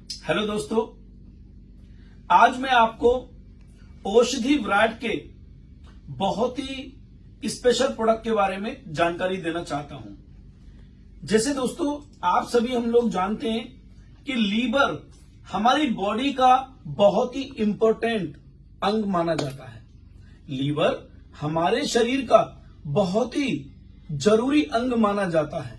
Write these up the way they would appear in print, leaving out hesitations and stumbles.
Hello दोस्तों, आज मैं आपको औषधि विराट के बहुत ही स्पेशल प्रोडक्ट के बारे में जानकारी देना चाहता हूं। जैसे दोस्तों, आप सभी हम लोग जानते हैं कि लीवर हमारी बॉडी का बहुत ही इंपॉर्टेंट अंग माना जाता है। लीवर हमारे शरीर का बहुत ही जरूरी अंग माना जाता है।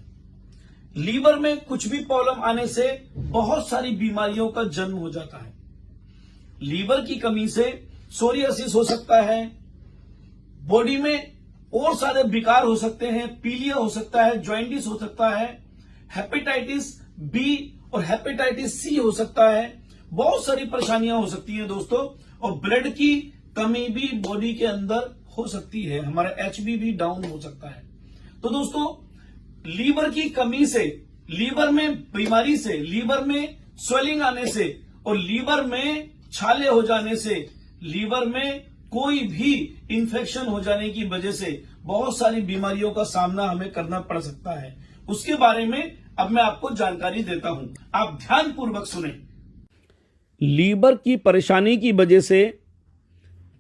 लीवर में कुछ भी प्रॉब्लम आने से बहुत सारी बीमारियों का जन्म हो जाता है। लीवर की कमी से सोरियासिस हो सकता है, बॉडी में और सारे विकार हो सकते हैं, पीलिया हो सकता है, जॉइंटिस हो सकता है, हेपेटाइटिस बी और हेपेटाइटिस सी हो सकता है। बहुत सारी परेशानियां हो सकती हैं दोस्तों, और ब्लड की कमी भी बॉडी के अंदर हो सकती है। हमारा एचबी भी डाउन हो सकता है। तो दोस्तों, लीवर की कमी से, लीवर में बीमारी से, लीवर में स्वेलिंग आने से और लीवर में छाले हो जाने से, लीवर में कोई भी इंफेक्शन हो जाने की वजह से बहुत सारी बीमारियों का सामना हमें करना पड़ सकता है। उसके बारे में अब मैं आपको जानकारी देता हूं, आप ध्यानपूर्वक सुने। लीवर की परेशानी की वजह से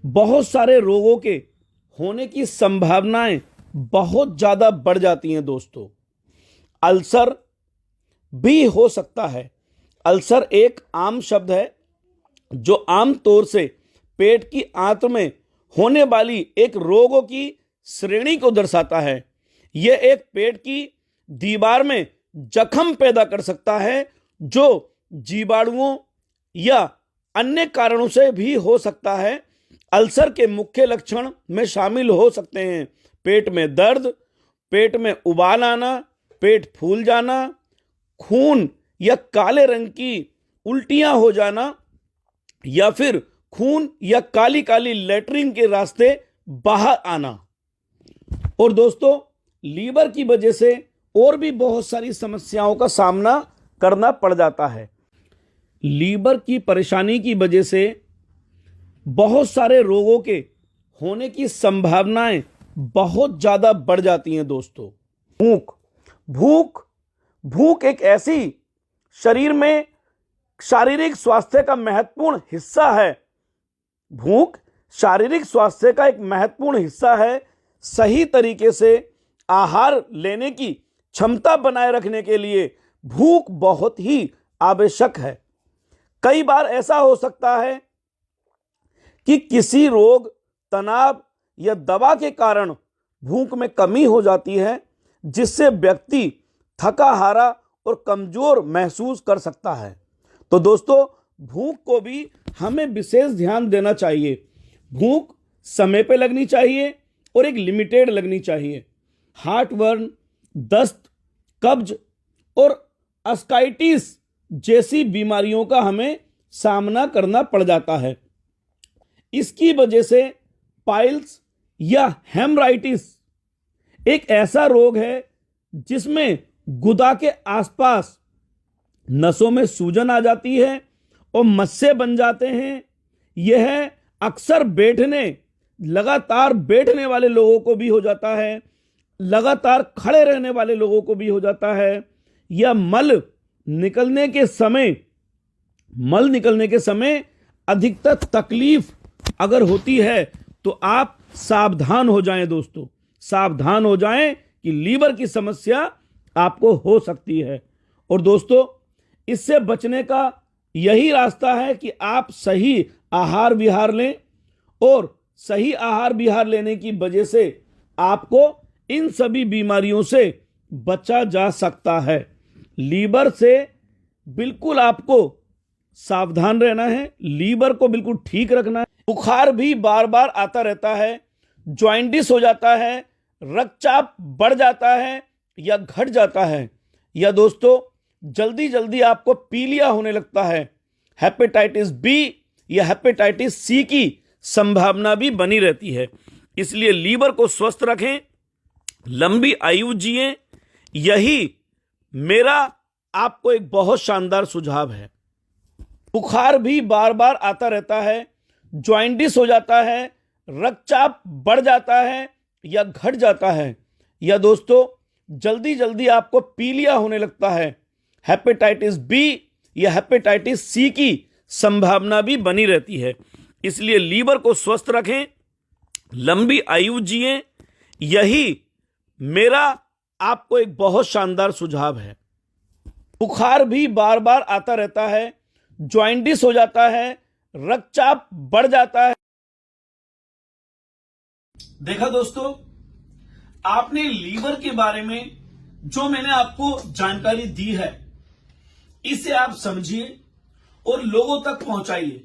बहुत सारे रोगों के होने की संभावनाएं बहुत ज्यादा बढ़ जाती हैं दोस्तों। अल्सर भी हो सकता है। अल्सर एक आम शब्द है जो आम तौर से पेट की आंत में होने वाली एक रोगों की श्रेणी को दर्शाता है। यह एक पेट की दीवार में जख्म पैदा कर सकता है जो जीवाणुओं या अन्य कारणों से भी हो सकता है। अल्सर के मुख्य लक्षण में शामिल हो सकते हैं पेट में दर्द, पेट में उबाल आना, पेट फूल जाना, खून या काले रंग की उल्टियां हो जाना, या फिर खून या काली काली लेटरिन के रास्ते बाहर आना। और दोस्तों, लीवर की वजह से और भी बहुत सारी समस्याओं का सामना करना पड़ जाता है। लीवर की परेशानी की वजह से बहुत सारे रोगों के होने की संभावनाएं बहुत ज्यादा बढ़ जाती हैं दोस्तों। भूख एक ऐसी शरीर में शारीरिक स्वास्थ्य का महत्वपूर्ण हिस्सा है। भूख शारीरिक स्वास्थ्य का एक महत्वपूर्ण हिस्सा है। सही तरीके से आहार लेने की क्षमता बनाए रखने के लिए भूख बहुत ही आवश्यक है। कई बार ऐसा हो सकता है कि किसी रोग, तनाव या दवा के कारण भूख में कमी हो जाती है, जिससे व्यक्ति थका हारा और कमजोर महसूस कर सकता है। तो दोस्तों, भूख को भी हमें विशेष ध्यान देना चाहिए। भूख समय पे लगनी चाहिए और एक लिमिटेड लगनी चाहिए। हार्टबर्न, दस्त, कब्ज और अस्काइटिस जैसी बीमारियों का हमें सामना करना पड़ जाता है। इसकी वजह से पाइल्स या हेमराइटिस एक ऐसा रोग है जिसमें गुदा के आसपास नसों में सूजन आ जाती है और मस्से बन जाते हैं। यह अक्सर लगातार बैठने वाले लोगों को भी हो जाता है, लगातार खड़े रहने वाले लोगों को भी हो जाता है, या मल निकलने के समय अधिकतर तकलीफ अगर होती है तो आप सावधान हो जाएं दोस्तों, सावधान हो जाएं कि लीवर की समस्या आपको हो सकती है। और दोस्तों, इससे बचने का यही रास्ता है कि आप सही आहार विहार लें, और सही आहार विहार लेने की वजह से आपको इन सभी बीमारियों से बचा जा सकता है। लीवर से बिल्कुल आपको सावधान रहना है, लीवर को बिल्कुल ठीक रखना है। बुखार भी बार बार आता रहता है, जॉइंटिस हो जाता है, रक्तचाप बढ़ जाता है या घट जाता है, या दोस्तों जल्दी जल्दी आपको पीलिया होने लगता है, हेपेटाइटिस बी या हेपेटाइटिस सी की संभावना भी बनी रहती है। इसलिए लीवर को स्वस्थ रखें, लंबी आयु जिएं, यही मेरा आपको एक बहुत शानदार सुझाव है। बुखार भी बार बार आता रहता है, जॉइंटिस हो जाता है, रक्तचाप बढ़ जाता है या घट जाता है, या दोस्तों जल्दी जल्दी आपको पीलिया होने लगता है, हेपेटाइटिस बी या हेपेटाइटिस सी की संभावना भी बनी रहती है। इसलिए लीवर को स्वस्थ रखें, लंबी आयु जिएं, यही मेरा आपको एक बहुत शानदार सुझाव है। बुखार भी बार बार आता रहता है, जॉइंटिस हो जाता है, रक्तचाप बढ़ जाता है। देखा दोस्तों, आपने लीवर के बारे में जो मैंने आपको जानकारी दी है, इसे आप समझिए और लोगों तक पहुंचाइए।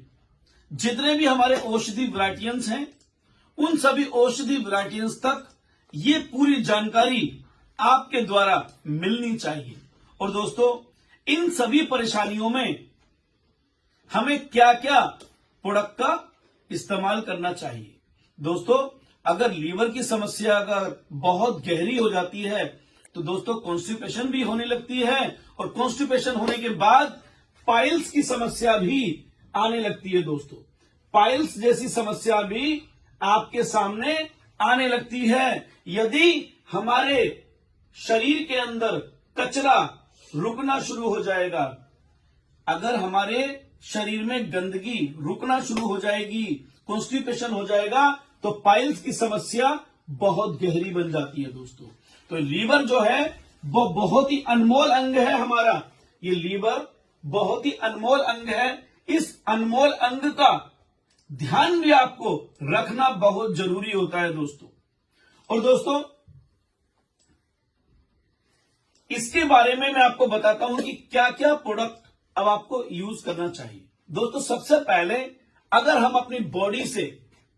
जितने भी हमारे औषधि वैरायटियंस हैं, उन सभी औषधि वैरायटियंस तक ये पूरी जानकारी आपके द्वारा मिलनी चाहिए। और दोस्तों, इन सभी परेशानियों में हमें क्या क्या प्रोडक्ट का इस्तेमाल करना चाहिए। दोस्तों, अगर लीवर की समस्या अगर बहुत गहरी हो जाती है तो दोस्तों कॉन्स्टिपेशन भी होने लगती है, और कॉन्स्टिपेशन होने के बाद पाइल्स की समस्या भी आने लगती है। दोस्तों, पाइल्स जैसी समस्या भी आपके सामने आने लगती है यदि हमारे शरीर के अंदर कचरा रुकना शुरू हो जाएगा। अगर हमारे शरीर में गंदगी रुकना शुरू हो जाएगी, कॉन्स्टिपेशन हो जाएगा, तो पाइल्स की समस्या बहुत गहरी बन जाती है। दोस्तों, तो लीवर जो है वो बहुत ही अनमोल अंग है हमारा। ये लीवर बहुत ही अनमोल अंग है। इस अनमोल अंग का ध्यान भी आपको रखना बहुत जरूरी होता है दोस्तों। और दोस्तों, इसके बारे में मैं आपको बताता हूं कि क्या क्या प्रोडक्ट अब आपको यूज करना चाहिए। दोस्तों, सबसे पहले अगर हम अपनी बॉडी से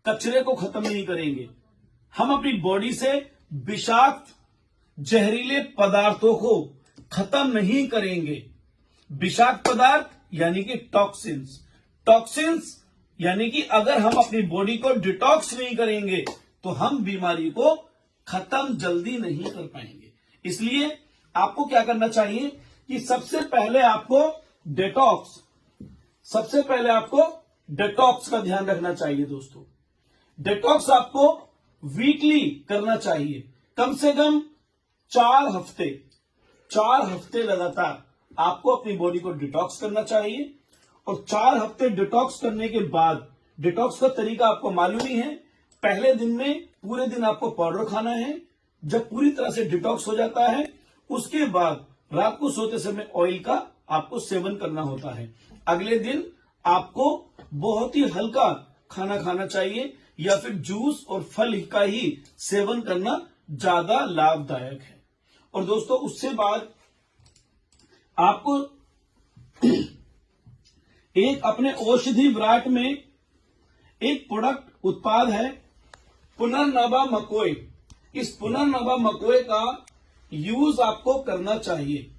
कचरे को खत्म नहीं करेंगे, हम अपनी बॉडी से विषाक्त जहरीले पदार्थों को खत्म नहीं करेंगे। विषाक्त पदार्थ यानी कि टॉक्सिन्स यानी कि अगर हम अपनी बॉडी को डिटॉक्स नहीं करेंगे तो हम बीमारी को खत्म जल्दी नहीं कर पाएंगे। इसलिए आपको क्या करना चाहिए कि सबसे पहले आपको डिटॉक्स का ध्यान रखना चाहिए। दोस्तों, डिटॉक्स आपको वीकली करना चाहिए, कम से कम 4 हफ्ते लगातार आपको अपनी बॉडी को डिटॉक्स करना चाहिए। और 4 हफ्ते डिटॉक्स करने के बाद, डिटॉक्स का तरीका आपको मालूम ही है, पहले दिन में पूरे दिन आपको पाउडर खाना है। जब पूरी तरह से डिटॉक्स हो जाता है, उसके बाद रात को सोते समय ऑयल का आपको सेवन करना होता है। अगले दिन आपको बहुत ही हल्का खाना खाना चाहिए, या फिर जूस और फल का ही सेवन करना ज्यादा लाभदायक है। और दोस्तों, उससे बाद आपको एक अपने औषधि विराट में एक प्रोडक्ट उत्पाद है पुनर्नवा मकोए। इस पुनर्नवा मकोए का यूज आपको करना चाहिए।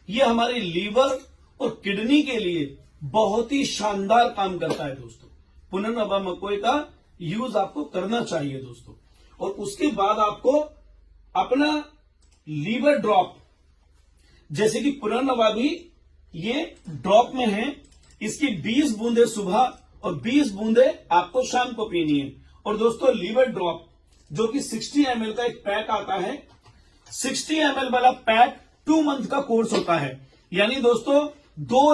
यह हमारे लीवर और किडनी के लिए बहुत ही शानदार काम करता है। दोस्तों, पुनर्नवा मकोए का यूज आपको करना चाहिए दोस्तों। और उसके बाद आपको अपना लीवर ड्रॉप, जैसे कि पुनर्नवा भी ये ड्रॉप में है, इसकी 20 बूंदे सुबह और 20 बूंदे आपको शाम को पीनी है। और दोस्तों, लीवर ड्रॉप जो कि 60 ml का एक पैक आता है, 60 ml वाला पैक 2 मंथ का कोर्स होता है। यानी दोस्तों 2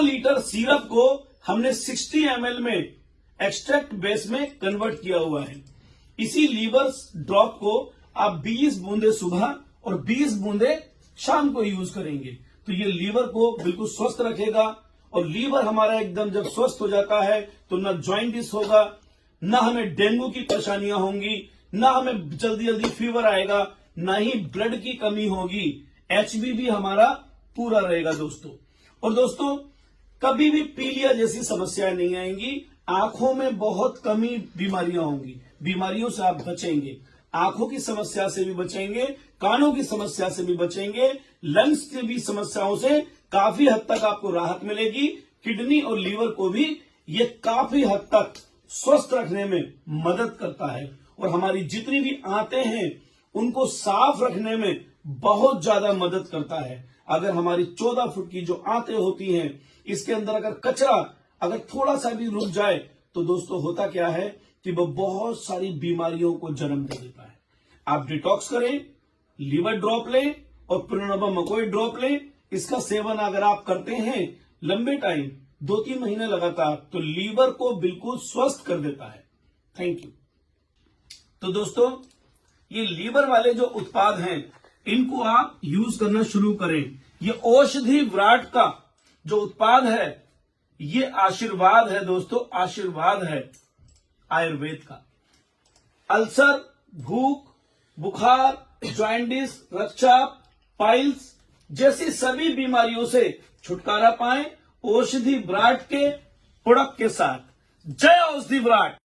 लीटर सिरप को हमने 60 ml में एक्सट्रैक्ट बेस में कन्वर्ट किया हुआ है। इसी लीवर ड्रॉप को आप 20 बूंदे सुबह और 20 बूंदे शाम को यूज करेंगे तो ये लीवर को बिल्कुल स्वस्थ रखेगा। और लीवर हमारा एकदम जब स्वस्थ हो जाता है तो ना जॉइंटिस होगा, ना हमें डेंगू की परेशानियां होंगी, ना हमें जल्दी जल्दी फीवर आएगा, ना ही ब्लड की कमी होगी, एचबी भी हमारा पूरा रहेगा दोस्तों। और दोस्तों, कभी भी पीलिया जैसी समस्याएं नहीं आएंगी। आंखों में बहुत कमी बीमारियां होंगी, बीमारियों से आप बचेंगे, आंखों की समस्या से भी बचेंगे, कानों की समस्या से भी बचेंगे, लंग्स की भी समस्याओं से काफी हद तक आपको राहत मिलेगी। किडनी और लीवर को भी ये काफी हद तक स्वस्थ रखने में मदद करता है। और हमारी जितनी भी आंतें हैं उनको साफ रखने में बहुत ज्यादा मदद करता है। अगर हमारी 14 फुट की जो आंतें होती हैं, इसके अंदर अगर कचरा अगर थोड़ा सा भी रुक जाए तो दोस्तों होता क्या है कि वो बहुत सारी बीमारियों को जन्म दे देता है। आप डिटॉक्स करें, लीवर ड्रॉप लें, और प्रोनोवा मकोई ड्रॉप लें। इसका सेवन अगर आप करते हैं लंबे टाइम 2-3 महीने लगातार तो लीवर को बिल्कुल स्वस्थ कर देता है। Thank you. तो दोस्तों, ये लीवर वाले जो उत्पाद हैं इनको आप यूज करना शुरू करें। ये औषधि विराट का जो उत्पाद है ये आशीर्वाद है दोस्तों, आशीर्वाद है आयुर्वेद का। अल्सर, भूख, बुखार, जॉइंटिस, रक्तचाप, पाइल्स जैसी सभी बीमारियों से छुटकारा पाएं औषधि विराट के प्रोडक्ट के साथ। जय औषधि विराट।